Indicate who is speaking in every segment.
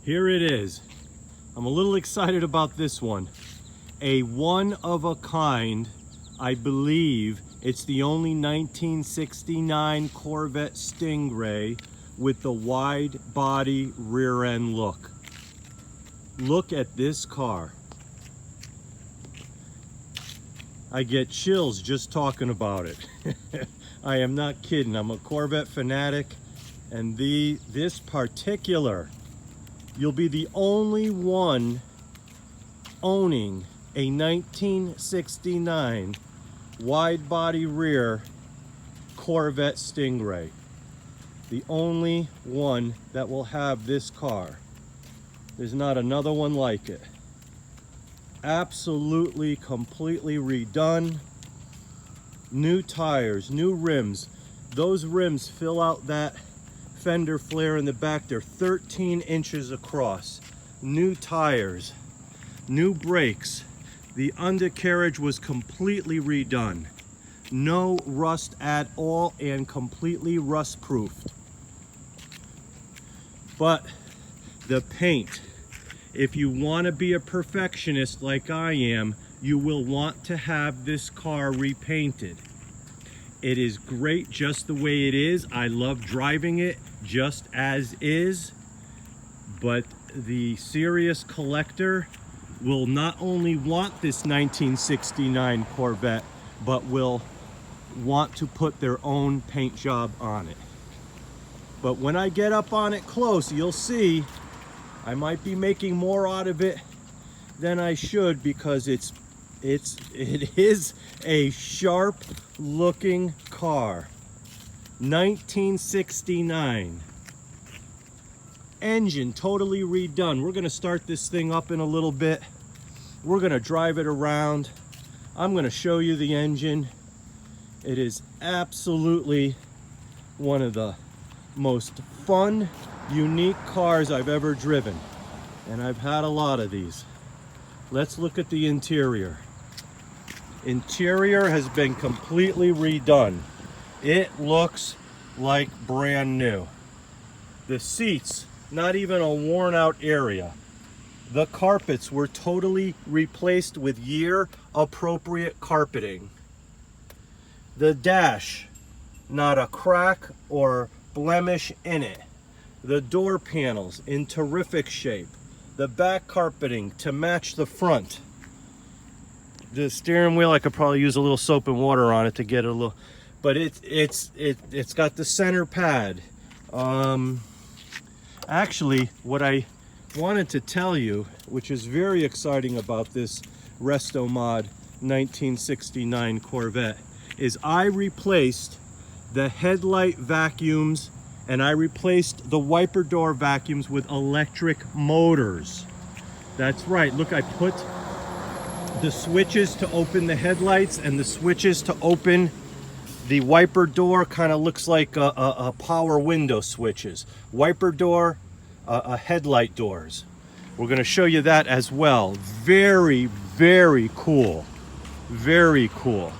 Speaker 1: Here it is. I'm a little excited about this one. A one-of-a-kind, I believe it's the only 1969 Corvette Stingray with the wide body rear end look. Look at this car. I get chills just talking about it. I am not kidding. I'm a Corvette fanatic, and this particular, you'll be the only one owning a 1969 wide body rear Corvette Stingray. The only one that will have this car. There's not another one like it. Absolutely, completely redone. New tires, new rims. Those rims fill out that fender flare in the back. They're 13 inches across. New tires, new brakes. The undercarriage was completely redone. No rust at all and completely rust proofed. But the paint, if you want to be a perfectionist like I am, you will want to have this car repainted. It is great just the way it is. I love driving it just as is, but the serious collector will not only want this 1969 Corvette, but will want to put their own paint job on it. But when I get up on it close, you'll see I might be making more out of it than I should, because it is a sharp looking car. 1969. Engine totally redone. We're gonna start this thing up in a little bit. We're gonna drive it around. I'm gonna show you the engine. It is absolutely one of the most fun, unique cars I've ever driven, and I've had a lot of these. Let's look at the interior. Interior has been completely redone. It looks like brand new. The seats, not even a worn out area. The carpets were totally replaced with year appropriate carpeting. The dash, not a crack or blemish in it. The door panels in terrific shape. The back carpeting to match the front. The steering wheel, I could probably use a little soap and water on it to get it a little, but it's got the center pad. Actually, what I wanted to tell you, which is very exciting about this Resto-mod 1969 Corvette, is I replaced the headlight vacuums and I replaced the wiper door vacuums with electric motors. That's right, look, I put the switches to open the headlights and the switches to open the wiper door. Kind of looks like a power window switches. Wiper door, headlight doors. We're going to show you that as well. Very, very cool. Very cool.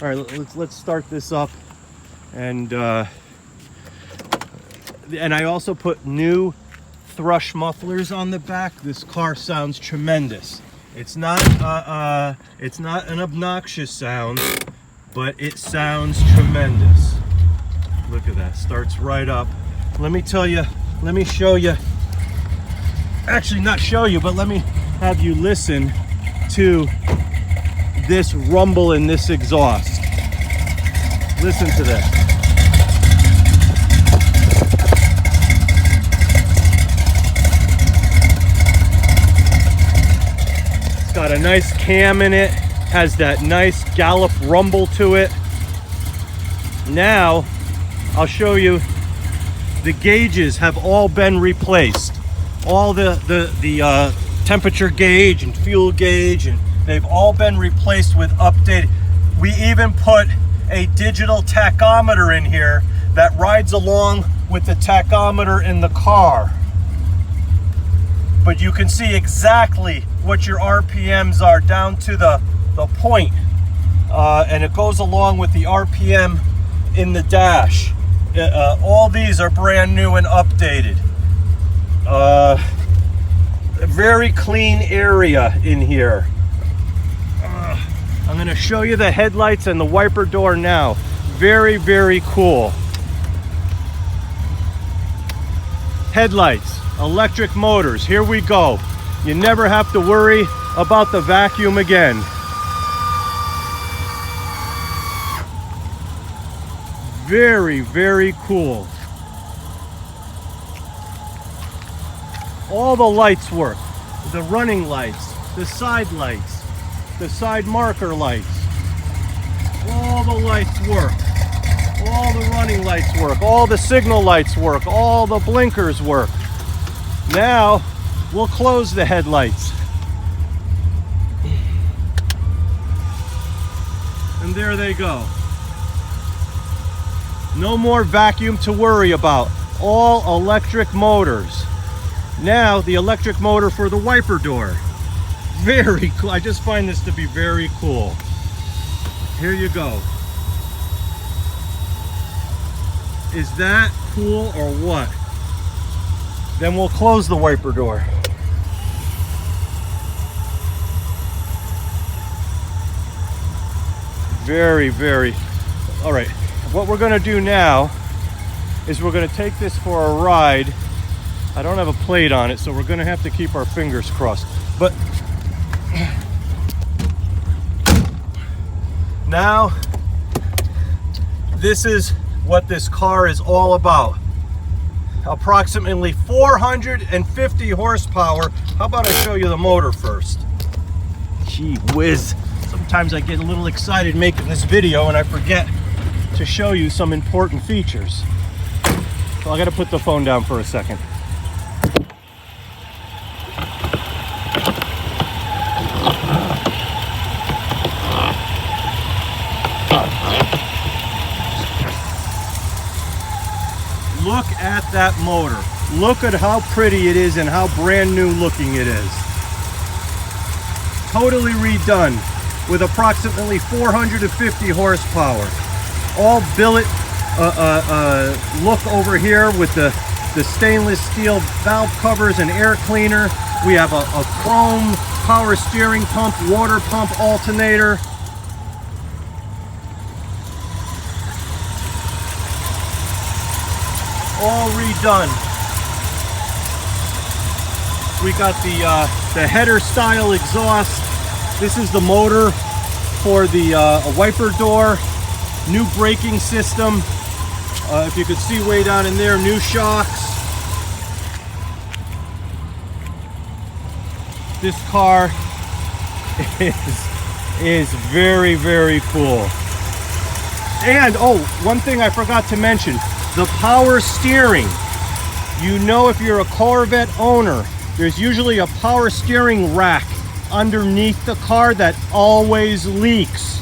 Speaker 1: All right, let's start this up. And I also put new thrush mufflers on the back. This car sounds tremendous. It's not an obnoxious sound, but it sounds tremendous. Look at that, starts right up. Let me tell you, let me show you, actually not show you, but let me have you listen to this rumble in this exhaust. Listen to this. Got a nice cam in it, has that nice gallop rumble to it. Now, I'll show you, the gauges have all been replaced. All the temperature gauge and fuel gauge, and they've all been replaced with updated. We even put a digital tachometer in here that rides along with the tachometer in the car. But you can see exactly what your RPMs are down to the point. And it goes along with the RPM in the dash. All these are brand new and updated. very clean area in here. I'm going to show you the headlights and the wiper door now. Very, very cool. Headlights, electric motors, here we go. You never have to worry about the vacuum again. Very, very cool. All the lights work. The running lights, the side marker lights. All the lights work. All the running lights work. All the signal lights work. All the blinkers work. Now, we'll close the headlights. And there they go. No more vacuum to worry about. All electric motors. Now, the electric motor for the wiper door. Very cool. I just find this to be very cool. Here you go. Is that cool or what? Then we'll close the wiper door. Very, very. All right. What we're going to do now is we're going to take this for a ride. I don't have a plate on it, so we're going to have to keep our fingers crossed. But now, this is what this car is all about. Approximately 450 horsepower. How about I show you the motor first? Gee whiz. Sometimes I get a little excited making this video and I forget to show you some important features. So I got to put the phone down for a second. Look at that motor. Look at how pretty it is and how brand new looking it is. Totally redone with approximately 450 horsepower. All billet look over here with the stainless steel valve covers and air cleaner. We have a chrome power steering pump, water pump alternator. All redone. We got the header style exhaust. This is the motor for the wiper door. New braking system. If you could see way down in there, new shocks. This car is very, very cool. And oh, one thing I forgot to mention. The power steering. You know, if you're a Corvette owner, there's usually a power steering rack underneath the car that always leaks.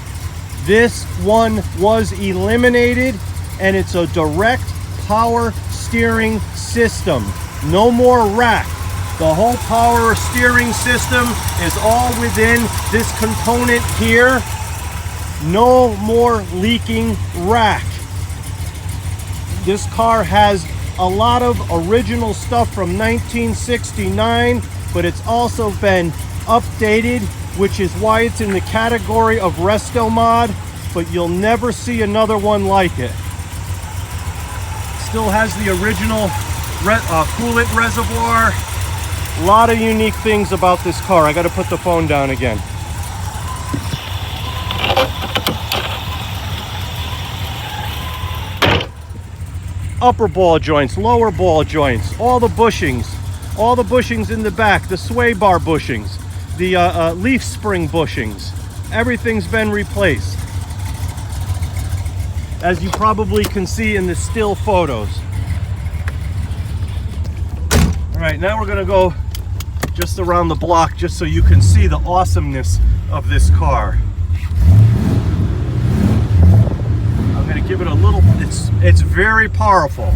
Speaker 1: This one was eliminated and it's a direct power steering system. No more rack. The whole power steering system is all within this component here. No more leaking rack. This car has a lot of original stuff from 1969, but it's also been updated, which is why it's in the category of Resto-mod, but you'll never see another one like it. Still has the original coolant reservoir. A lot of unique things about this car. I got to put the phone down again. Upper ball joints, lower ball joints, all the bushings in the back, the sway bar bushings, the leaf spring bushings, everything's been replaced, as you probably can see in the still photos. All right, now we're gonna go just around the block just so you can see the awesomeness of this car. Give it a little, it's very powerful.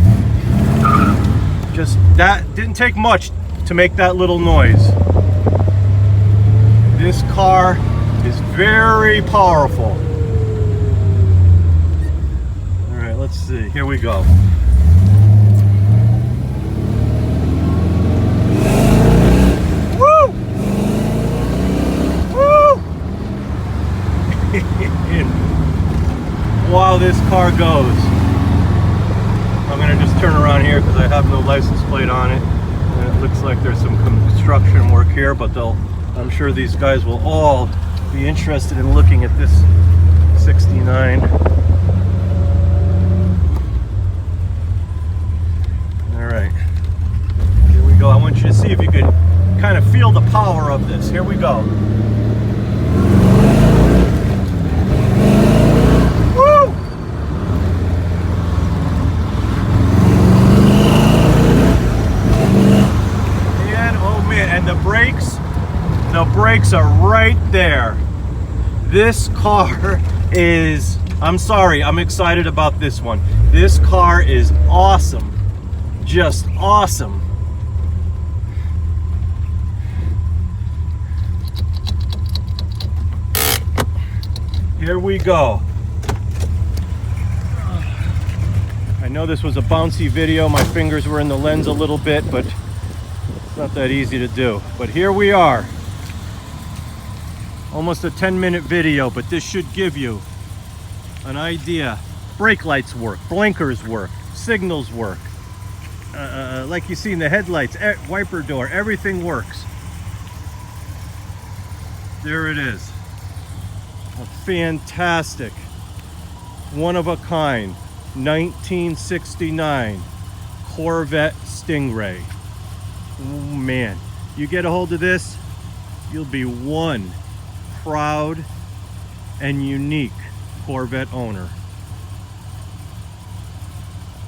Speaker 1: Just that didn't take much to make that little noise. This car is very powerful. All right, let's see, here we go. Woo! this car goes. I'm gonna just turn around here because I have no license plate on it. And it looks like there's some construction work here, but I'm sure these guys will all be interested in looking at this 69. All right, here we go. I want you to see if you could kind of feel the power of this. Here we go. Woo! And oh man, and the brakes are right there. This car is, I'm sorry, I'm excited about this one. This car is awesome. Just awesome. Here we go. I know this was a bouncy video. My fingers were in the lens a little bit, but it's not that easy to do. But here we are. Almost a 10-minute video, but this should give you an idea. Brake lights work, blinkers work, signals work. Like you see in the headlights, wiper door, everything works. There it is. A fantastic, one-of-a-kind 1969 Corvette Stingray. Oh man, you get a hold of this, you'll be one proud and unique Corvette owner.